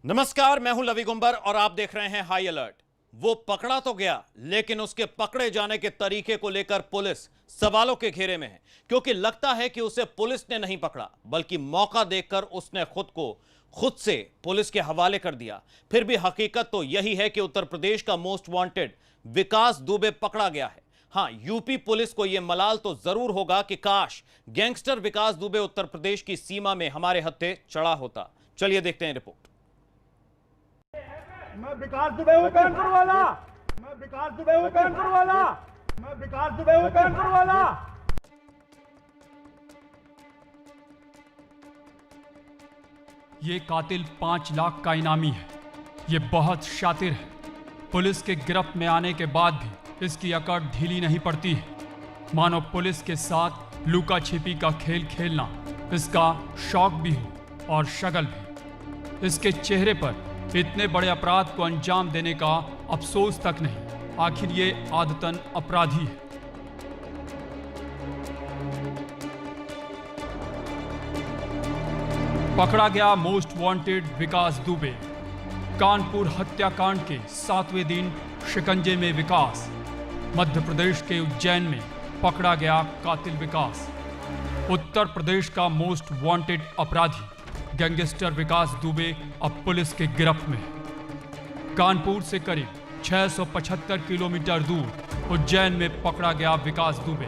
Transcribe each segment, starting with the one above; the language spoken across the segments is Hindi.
नमस्कार, मैं हूं लवी गुंबर और आप देख रहे हैं हाई अलर्ट। वो पकड़ा तो गया, लेकिन उसके पकड़े जाने के तरीके को लेकर पुलिस सवालों के घेरे में है, क्योंकि लगता है कि उसे पुलिस ने नहीं पकड़ा, बल्कि मौका देखकर उसने खुद से पुलिस के हवाले कर दिया। फिर भी हकीकत तो यही है कि उत्तर प्रदेश का मोस्ट वांटेड विकास दुबे पकड़ा गया है। हां, यूपी पुलिस को यह मलाल तो जरूर होगा कि काश गैंगस्टर विकास दुबे उत्तर प्रदेश की सीमा में हमारे हत्थे चढ़ा होता। चलिए देखते हैं रिपोर्ट। मैं विकास दुबे हूँ कानपुर वाला। मैं विकास दुबे हूँ कानपुर वाला। मैं विकास दुबे हूँ कानपुर वाला। ये कातिल 5 लाख का इनामी है। ये बहुत शातिर है। पुलिस के गिरफ्त में आने के बाद भी इसकी अकड़ ढीली नहीं पड़ती है। मानो पुलिस के साथ लुका छिपी का खेल खेलना इसका शौक भी हो और शगल भी। इसके चेहरे पर इतने बड़े अपराध को अंजाम देने का अफसोस तक नहीं। आखिर ये आदतन अपराधी है। पकड़ा गया मोस्ट वांटेड विकास दुबे। कानपुर हत्याकांड के 7वें दिन शिकंजे में विकास। मध्य प्रदेश के उज्जैन में पकड़ा गया कातिल विकास। उत्तर प्रदेश का मोस्ट वांटेड अपराधी गैंगस्टर विकास दुबे अब पुलिस के गिरफ्त में है। कानपुर से करीब 675 किलोमीटर दूर उज्जैन में पकड़ा गया विकास दुबे।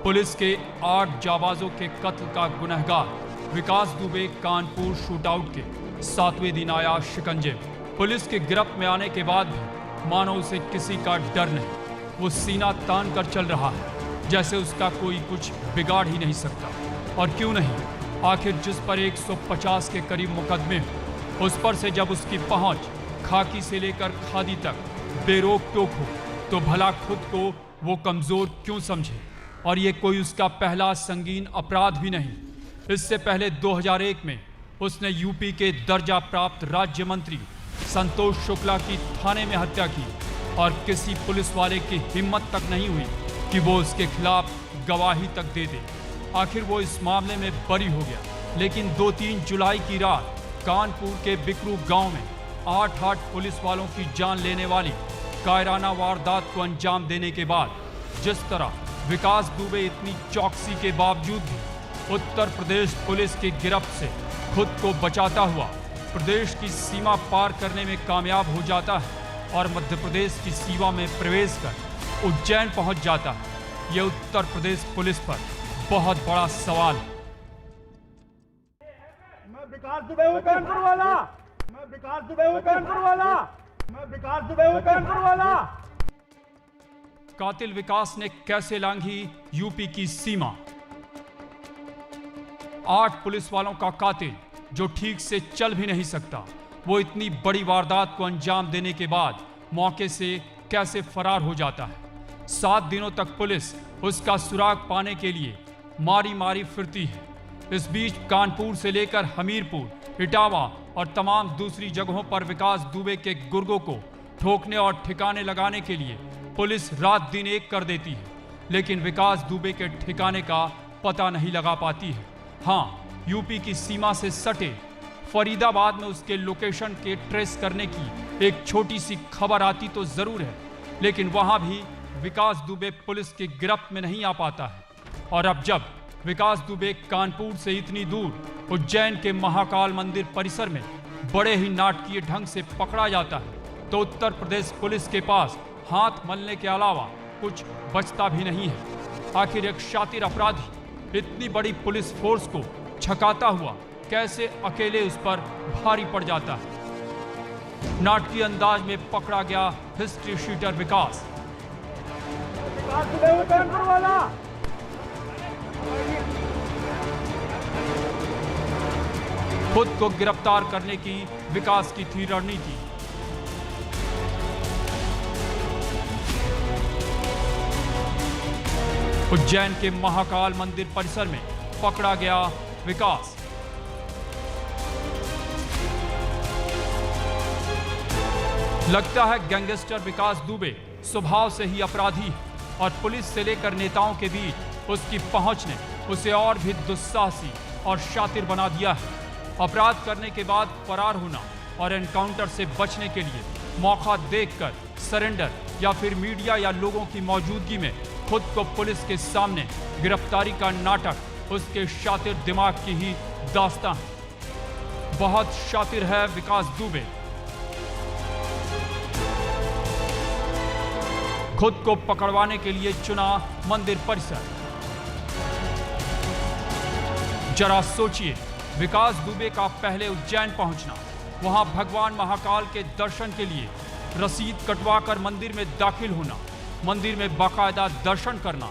पुलिस के 8 जाबाजों के कत्ल का गुनहगार विकास दुबे कानपुर शूटआउट के 7वें दिन आया शिकंजे में। पुलिस के गिरफ्त में आने के बाद भी मानो उसे किसी का डर नहीं। वो सीना तान कर चल रहा है, जैसे उसका कोई कुछ बिगाड़ ही नहीं सकता। और क्यों नहीं, आखिर जिस पर 150 के करीब मुकदमे हो, उस पर से जब उसकी पहुंच खाकी से लेकर खादी तक बेरोक टोक हो, तो भला खुद को वो कमजोर क्यों समझे। और ये कोई उसका पहला संगीन अपराध भी नहीं। इससे पहले 2001 में उसने यूपी के दर्जा प्राप्त राज्य मंत्री संतोष शुक्ला की थाने में हत्या की और किसी पुलिस वाले की हिम्मत तक नहीं हुई कि वो उसके खिलाफ गवाही तक दे दे। आखिर वो इस मामले में बरी हो गया। लेकिन 2-3 जुलाई की रात कानपुर के बिकरू गांव में 8 पुलिस वालों की जान लेने वाली कायराना वारदात को अंजाम देने के बाद जिस तरह विकास दुबे इतनी चौकसी के बावजूद भी उत्तर प्रदेश पुलिस की गिरफ्त से खुद को बचाता हुआ प्रदेश की सीमा पार करने में कामयाब हो जाता है और मध्य प्रदेश की सीमा में प्रवेश कर उज्जैन पहुंच जाता है, ये उत्तर प्रदेश पुलिस पर बहुत बड़ा सवाल है। मैं विकास दुबे हूँ कानपुर वाला। मैं विकास दुबे हूँ कानपुर वाला। मैं विकास दुबे हूँ कानपुर वाला। कातिल विकास ने कैसे लांघी यूपी की सीमा। 8 पुलिस वालों का कातिल जो ठीक से चल भी नहीं सकता, वो इतनी बड़ी वारदात को अंजाम देने के बाद मौके से कैसे फरार हो जाता है। 7 दिनों तक पुलिस उसका सुराग पाने के लिए मारी मारी फिरती है। इस बीच कानपुर से लेकर हमीरपुर, इटावा और तमाम दूसरी जगहों पर विकास दुबे के गुर्गों को ठोकने और ठिकाने लगाने के लिए पुलिस रात दिन एक कर देती है, लेकिन विकास दुबे के ठिकाने का पता नहीं लगा पाती है। हाँ, यूपी की सीमा से सटे फरीदाबाद में उसके लोकेशन के ट्रेस करने की एक छोटी सी खबर आती तो जरूर है, लेकिन वहां भी विकास दुबे पुलिस की गिरफ्त में नहीं आ पाता है। और अब जब विकास दुबे कानपुर से इतनी दूर उज्जैन के महाकाल मंदिर परिसर में बड़े ही नाटकीय ढंग से पकड़ा जाता है, तो उत्तर प्रदेश पुलिस के पास हाथ मलने के अलावा कुछ बचता भी नहीं है। आखिर एक शातिर अपराधी इतनी बड़ी पुलिस फोर्स को छकाता हुआ कैसे अकेले उस पर भारी पड़ जाता है। नाटकीय अंदाज में पकड़ा गया हिस्ट्री शीटर विकास। विकास दुबे हूँ कानपुर वाला। खुद को गिरफ्तार करने की विकास की थी रणनीति। उज्जैन के महाकाल मंदिर परिसर में पकड़ा गया विकास। लगता है गैंगस्टर विकास दुबे स्वभाव से ही अपराधी है और पुलिस से लेकर नेताओं के बीच उसकी पहुंच ने उसे और भी दुस्साहसी और शातिर बना दिया है। अपराध करने के बाद फरार होना और एनकाउंटर से बचने के लिए मौका देखकर सरेंडर या फिर मीडिया या लोगों की मौजूदगी में खुद को पुलिस के सामने गिरफ्तारी का नाटक उसके शातिर दिमाग की ही दास्तां है। बहुत शातिर है विकास दुबे। खुद को पकड़वाने के लिए चुना मंदिर परिसर। जरा सोचिए, विकास दुबे का पहले उज्जैन पहुंचना, वहां भगवान महाकाल के दर्शन के लिए रसीद कटवाकर मंदिर में दाखिल होना, मंदिर में बाकायदा दर्शन करना।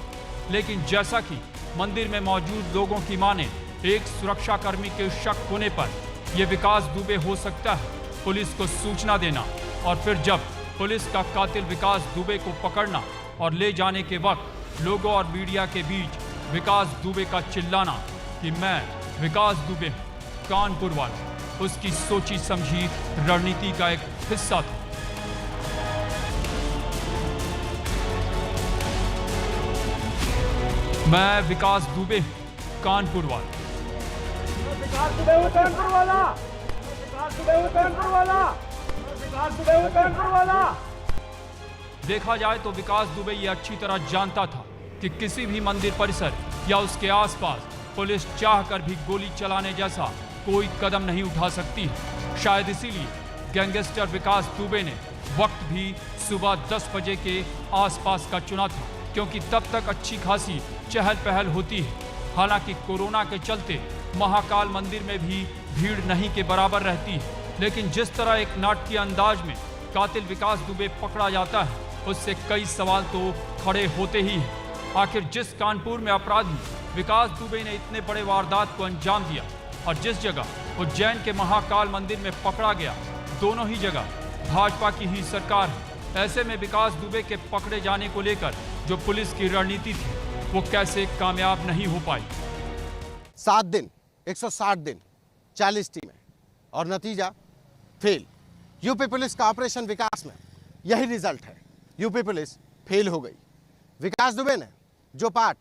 लेकिन जैसा कि मंदिर में मौजूद लोगों की माने, एक सुरक्षाकर्मी के शक होने पर यह विकास दुबे हो सकता है, पुलिस को सूचना देना और फिर जब पुलिस का कातिल विकास दुबे को पकड़ना और ले जाने के वक्त लोगों और मीडिया के बीच विकास दुबे का चिल्लाना कि मैं विकास दुबे हूं, कानपुर वाला, उसकी सोची समझी रणनीति का एक हिस्सा था। मैं विकास दुबे हूं, कानपुर वाला। विकास दुबे हूँ कानपुर वाला। विकास दुबे हूँ कानपुर वाला। विकास दुबे हूँ कानपुर वाला। देखा जाए तो विकास दुबे ये अच्छी तरह जानता था कि किसी भी मंदिर परिसर या उसके आसपास पुलिस चाहकर भी गोली चलाने जैसा कोई कदम नहीं उठा सकती है। शायद इसीलिए गैंगस्टर विकास दुबे ने वक्त भी सुबह 10 बजे के आसपास का चुना था, क्योंकि तब तक अच्छी खासी चहल पहल होती है। हालांकि कोरोना के चलते महाकाल मंदिर में भी भीड़ नहीं के बराबर रहती है, लेकिन जिस तरह एक नाटकीय अंदाज में कातिल विकास दुबे पकड़ा जाता है, उससे कई सवाल तो खड़े होते ही हैं। आखिर जिस कानपुर में अपराधी विकास दुबे ने इतने बड़े वारदात को अंजाम दिया और जिस जगह उज्जैन के महाकाल मंदिर में पकड़ा गया, दोनों ही जगह भाजपा की ही सरकार है। ऐसे में विकास दुबे के पकड़े जाने को लेकर जो पुलिस की रणनीति थी, वो कैसे कामयाब नहीं हो पाई। 7 दिन, 160 दिन, 40 टीमें और नतीजा फेल। यूपी पुलिस का ऑपरेशन विकास में यही रिजल्ट है। यूपी पुलिस फेल हो गई। विकास दुबे ने जो पाठ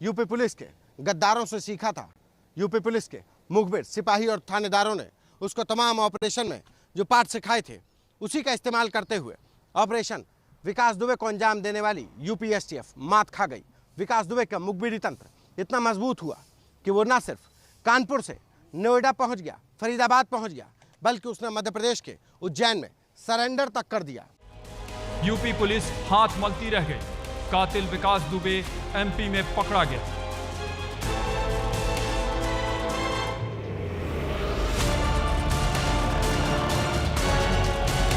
यूपी पुलिस के गद्दारों से सीखा था, यूपी पुलिस के मुखबिर सिपाही और थानेदारों ने उसको तमाम ऑपरेशन में जो पाठ सिखाए थे, उसी का इस्तेमाल करते हुए ऑपरेशन विकास दुबे को अंजाम देने वाली यूपी एसटीएफ मात खा गई। विकास दुबे का मुखबिरी तंत्र इतना मजबूत हुआ कि वो न सिर्फ कानपुर से नोएडा पहुंच गया, फरीदाबाद पहुंच गया, बल्कि उसने मध्य प्रदेश के उज्जैन में सरेंडर तक कर दिया। यूपी पुलिस हाथ मलती रह गई। कातिल विकास दुबे एमपी में पकड़ा गया।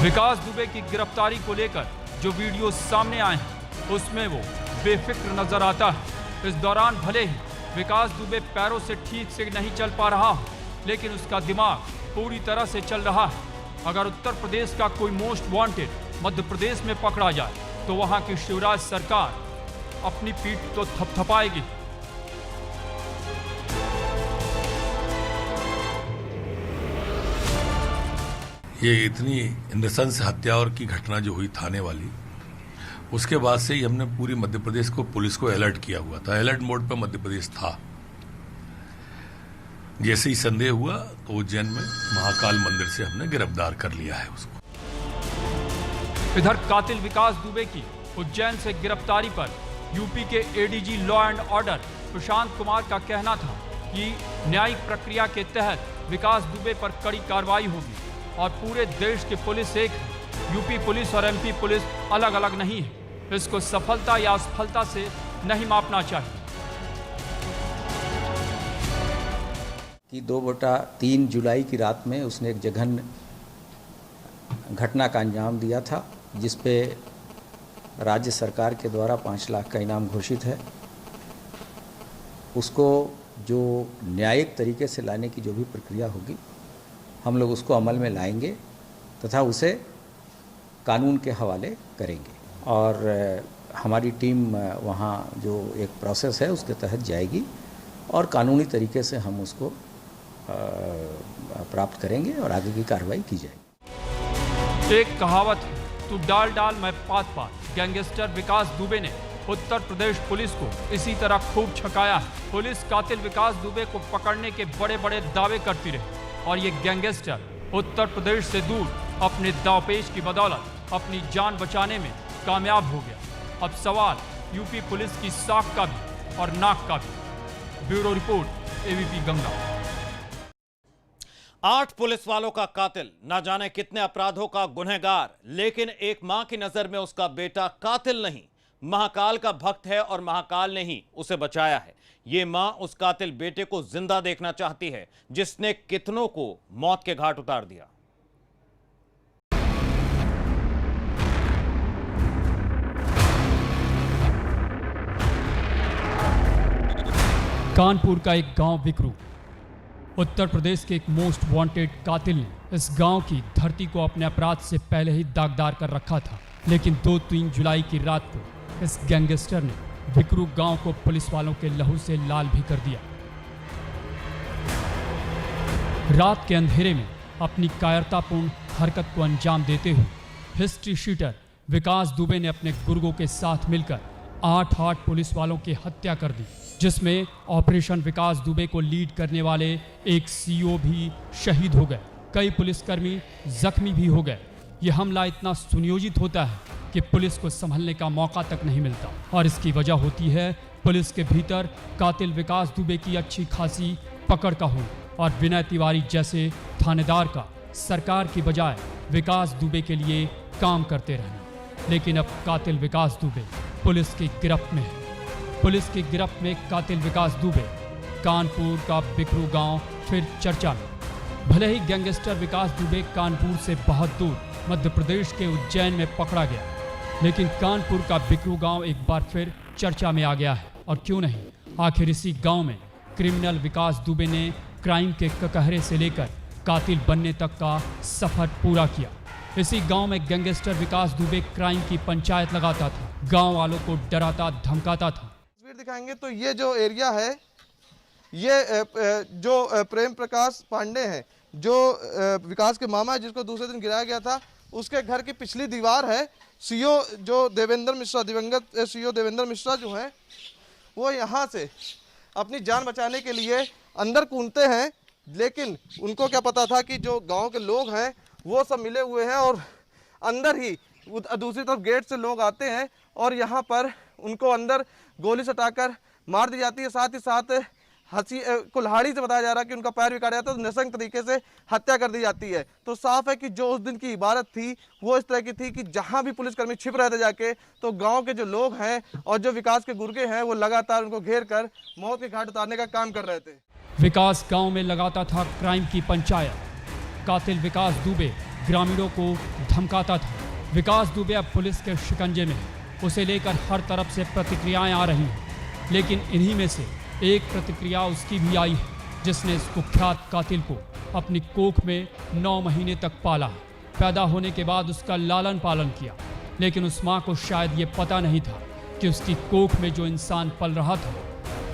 विकास दुबे की गिरफ्तारी को लेकर जो वीडियो सामने आए हैं, उसमें वो बेफिक्र नजर आता है। इस दौरान भले ही विकास दुबे पैरों से ठीक से नहीं चल पा रहा हो, लेकिन उसका दिमाग पूरी तरह से चल रहा है। अगर उत्तर प्रदेश का कोई मोस्ट वांटेड मध्य प्रदेश में पकड़ा जाए तो वहां की शिवराज सरकार अपनी पीठ तो थपथपाएगी। ये इतनी नृशंस हत्या और की घटना जो हुई थाने वाली, उसके बाद से ही हमने पूरी मध्य प्रदेश को पुलिस को अलर्ट किया हुआ था। अलर्ट मोड पर मध्य प्रदेश था। जैसे ही संदेह हुआ तो उज्जैन में महाकाल मंदिर से हमने गिरफ्तार कर लिया है उसको। इधर कातिल विकास दुबे की उज्जैन से गिरफ्तारी पर यूपी के ADG law and order Prashant Kumar का कहना था कि न्यायिक प्रक्रिया के तहत विकास दुबे पर कड़ी कार्रवाई होगी और पूरे देश की पुलिस एक है। यूपी पुलिस और एमपी पुलिस अलग अलग नहीं है। इसको सफलता या असफलता से नहीं मापना चाहिए। कि 2/3 जुलाई की रात में उसने एक जघन्य घटना का अंजाम दिया था, जिस पे राज्य सरकार के द्वारा 5 लाख का इनाम घोषित है। उसको जो न्यायिक तरीके से लाने की जो भी प्रक्रिया होगी, हम लोग उसको अमल में लाएंगे तथा उसे कानून के हवाले करेंगे। और हमारी टीम वहाँ जो एक प्रोसेस है उसके तहत जाएगी और कानूनी तरीके से हम उसको प्राप्त करेंगे और आगे की कार्रवाई की जाएगी। एक कहावत है, तू डाल डाल मैं पात पात। गैंगस्टर विकास दुबे ने उत्तर प्रदेश पुलिस को इसी तरह खूब छकाया है। पुलिस कातिल विकास दुबे को पकड़ने के बड़े बड़े दावे करती रही और ये गैंगस्टर उत्तर प्रदेश से दूर अपने दावपेच की बदौलत अपनी जान बचाने में कामयाब हो गया। अब सवाल यूपी पुलिस की साख का भी और नाक का भी। Bureau report, ABP Ganga. 8 police वालों का कातिल, ना जाने कितने अपराधों का गुनहगार, लेकिन एक मां की नजर में उसका बेटा कातिल नहीं, महाकाल का भक्त है और महाकाल ने ही उसे बचाया है। ये मां उस कातिल बेटे को जिंदा देखना चाहती है जिसने कितनों को मौत के घाट उतार दिया। कानपुर का एक गांव बिकरू। उत्तर प्रदेश के एक मोस्ट वांटेड कातिल ने इस गांव की धरती को अपने अपराध से पहले ही दागदार कर रखा था, लेकिन 2-3 जुलाई की रात को इस गैंगस्टर ने बिकरू गांव को पुलिस वालों के लहू से लाल भी कर दिया। रात के अंधेरे में अपनी कायरतापूर्ण हरकत को अंजाम देते हुए हिस्ट्री शीटर विकास दुबे ने अपने गुर्गों के साथ मिलकर 8 पुलिस वालों की हत्या कर दी, जिसमें ऑपरेशन विकास दुबे को लीड करने वाले एक सीओ भी शहीद हो गए। कई पुलिसकर्मी जख्मी भी हो गए। यह हमला इतना सुनियोजित होता है कि पुलिस को संभलने का मौका तक नहीं मिलता, और इसकी वजह होती है पुलिस के भीतर कातिल विकास दुबे की अच्छी खासी पकड़ का होना और विनय तिवारी जैसे थानेदार का सरकार की बजाय विकास दुबे के लिए काम करते रहना। लेकिन अब कातिल विकास दुबे पुलिस की गिरफ्त में है। पुलिस की गिरफ्त में कातिल विकास दुबे, कानपुर का बिकरू गांव फिर चर्चा में। भले ही गैंगस्टर विकास दुबे कानपुर से बहुत दूर मध्य प्रदेश के उज्जैन में पकड़ा गया, लेकिन कानपुर का बिकरू गांव एक बार फिर चर्चा में आ गया है। और क्यों नहीं, आखिर इसी गांव में क्रिमिनल विकास दुबे ने क्राइम के ककहरे से लेकर कातिल बनने तक का सफर पूरा किया। इसी गांव में गैंगस्टर विकास दुबे क्राइम की पंचायत लगाता था, गांव वालों को डराता धमकाता था। तस्वीर दिखाएंगे तो ये जो एरिया है, ये जो प्रेम प्रकाश पांडे हैं, जो विकास के मामा है, जिसको दूसरे दिन गिराया गया था, उसके घर की पिछली दीवार है। सीओ जो देवेंद्र मिश्रा, दिवंगत सीओ देवेंद्र मिश्रा जो हैं, वो यहाँ से अपनी जान बचाने के लिए अंदर कूदते हैं, लेकिन उनको क्या पता था कि जो गांव के लोग हैं वो सब मिले हुए हैं और अंदर ही दूसरी तरफ गेट से लोग आते हैं और यहाँ पर उनको अंदर गोली सटाकर मार दी जाती है। साथ ही साथ कुल्हाड़ी से बताया जा रहा है कि उनका पैर भी काटा जाता है, तो नृशंस तरीके से हत्या कर दी जाती है। तो साफ है कि जो उस दिन की इबारत थी वो इस तरह की थी कि जहां भी पुलिसकर्मी छिप रहे थे जाके, तो गांव के जो लोग हैं और जो विकास के गुर्गे हैं वो लगातार उनको घेर कर मौत के घाट उतारने का काम कर रहे थे। विकास गांव में लगाता था क्राइम की पंचायत। कातिल विकास दुबे ग्रामीणों को धमकाता था। विकास दुबे अब पुलिस के शिकंजे में है। उसे लेकर हर तरफ से प्रतिक्रियाएं आ रही हैं, लेकिन इन्हीं में से एक प्रतिक्रिया उसकी भी आई है, जिसने इस कुख्यात कातिल को अपनी कोख में 9 महीने तक पाला। पैदा होने के बाद उसका लालन पालन किया, लेकिन उस माँ को शायद ये पता नहीं था कि उसकी कोख में जो इंसान पल रहा था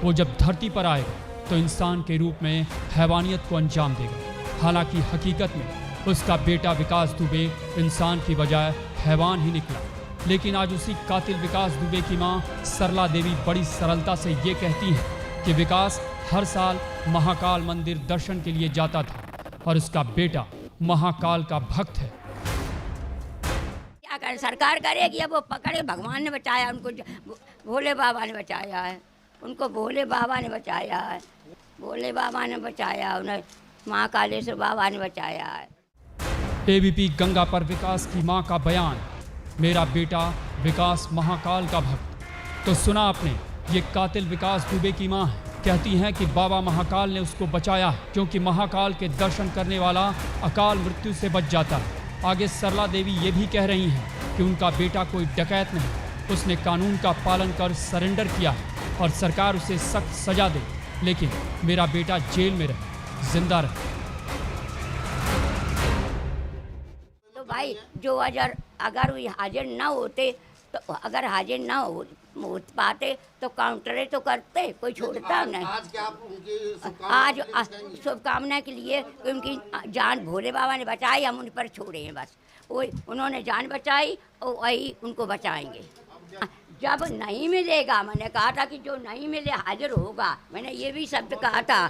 वो जब धरती पर आएगा तो इंसान के रूप में हैवानियत को अंजाम देगा। हालांकि हकीकत में उसका बेटा विकास दुबे इंसान की बजाय हैवान ही निकला। लेकिन आज उसी कातिल विकास दुबे की मां सरला देवी बड़ी सरलता से ये कहती हैं कि विकास हर साल महाकाल मंदिर दर्शन के लिए जाता था और उसका बेटा महाकाल का भक्त है। क्या करे, सरकार करेगी, अब वो पकड़े, भगवान ने बचाया उनको, भोले बाबा ने बचाया है उनको, भोले बाबा ने बचाया है, भोले बाबा ने बचाया, उन्हें महाकालेश्वर बाबा ने बचाया है। एबीपी गंगा पर विकास की मां का बयान, मेरा बेटा विकास महाकाल का भक्त। तो सुना आपने, ये कातिल विकास दुबे की मां है, कहती हैं कि बाबा महाकाल ने उसको बचाया है, क्योंकि महाकाल के दर्शन करने वाला अकाल मृत्यु से बच जाता है। आगे सरला देवी ये भी कह रही हैं कि उनका बेटा कोई डकैत नहीं, उसने कानून का पालन कर सरेंडर किया है और सरकार उसे सख्त सजा दे, लेकिन मेरा बेटा जेल में रहे, जिंदा रहे। तो भाई जो अगर वो हाजिर ना होते, तो अगर हाजिर ना हो पाते तो काउंटरे तो करते, कोई छोड़ता नहीं। आज शुभकामना के लिए उनकी जान भोले बाबा ने बचाई, हम उन पर छोड़े हैं बस। वही उन्होंने जान बचाई और वही उनको बचाएंगे। जब नहीं मिलेगा, मैंने कहा था कि जो नहीं मिले हाजिर होगा, मैंने ये भी शब्द कहा था,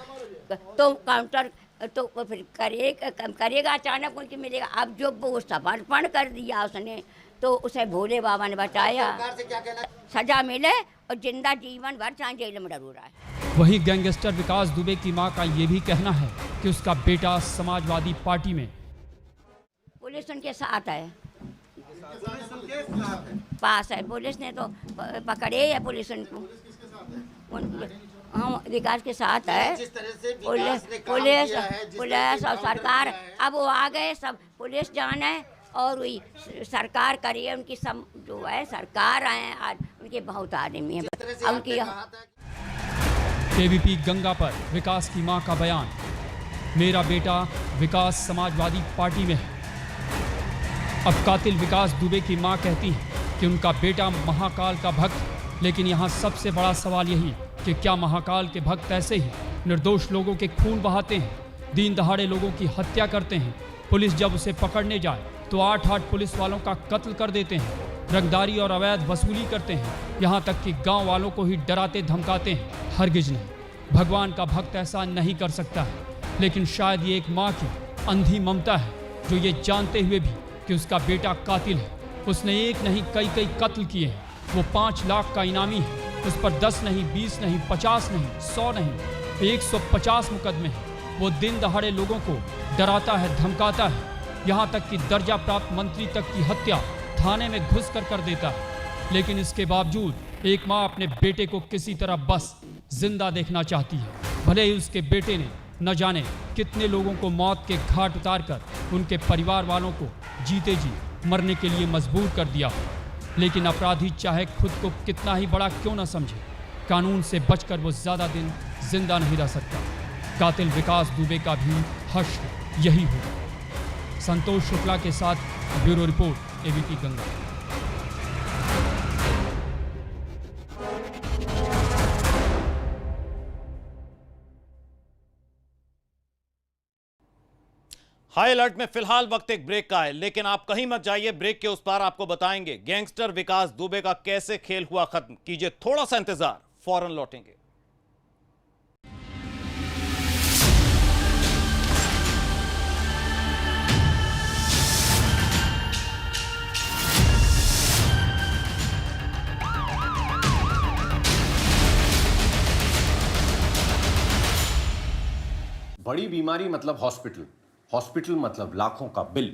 तो काउंटर तो वो फिर करेगा अचानक उनकी मिलेगा। अब जो वो समर्पण कर दिया उसने, तो उसे भोले बाबा ने बचाया। सजा मिले और जिंदा जीवन भर चाहे जेल में डरू रहा है। वहीं गैंगस्टर विकास दुबे की मां का ये भी कहना है कि उसका बेटा समाजवादी पार्टी में पुलिस उनके साथ है, पास है। पुलिस ने तो पकड़े है, पुलिस उनको हम विकास के साथ है। पुलिस और सरकार अब वो आ गए, सब पुलिस जाने और वही सरकार करिए। उनकी सब जो है सरकार आए आज, उनके बहुत आदमी है उनकी। केवीपी गंगा पर विकास की मां का बयान, मेरा बेटा विकास समाजवादी पार्टी में है। अब कातिल विकास दुबे की मां कहती है कि उनका बेटा महाकाल का भक्त, लेकिन यहाँ सबसे बड़ा सवाल यही कि क्या महाकाल के भक्त ऐसे ही निर्दोष लोगों के खून बहाते हैं, दीन दहाड़े लोगों की हत्या करते हैं? पुलिस जब उसे पकड़ने जाए तो 8 पुलिस वालों का कत्ल कर देते हैं, रंगदारी और अवैध वसूली करते हैं, यहाँ तक कि गांव वालों को ही डराते धमकाते हैं। हरगिज नहीं, भगवान का भक्त ऐसा नहीं कर सकता है। लेकिन शायद ये एक माँ की अंधी ममता है, जो ये जानते हुए भी कि उसका बेटा कातिल है, उसने एक नहीं कई कत्ल किए हैं, वो 5 लाख का इनामी है, उस पर 10 नहीं, 20 नहीं, 50 नहीं, 100 नहीं, 150 मुकदमे हैं। वो दिन दहाड़े लोगों को डराता है, धमकाता है, यहाँ तक कि दर्जा प्राप्त मंत्री तक की हत्या थाने में घुस कर देता है। लेकिन इसके बावजूद एक माँ अपने बेटे को किसी तरह बस जिंदा देखना चाहती है। भले ही उसके बेटे ने न जाने कितने लोगों को मौत के घाट उतारकर उनके परिवार वालों को जीते जी मरने के लिए मजबूर कर दिया हो, लेकिन अपराधी चाहे खुद को कितना ही बड़ा क्यों न समझे, कानून से बचकर वो ज़्यादा दिन जिंदा नहीं रह सकता। कातिल विकास दुबे का भी हश्र यही होगा। संतोष शुक्ला के साथ bureau report, ABP Ganga. High alert में फिलहाल वक्त एक ब्रेक का है, लेकिन आप कहीं मत जाइए। ब्रेक के उस पार आपको बताएंगे गैंगस्टर विकास दुबे का कैसे खेल हुआ खत्म। कीजिए थोड़ा सा इंतजार, फौरन लौटेंगे। बड़ी बीमारी मतलब हॉस्पिटल, हॉस्पिटल मतलब लाखों का बिल।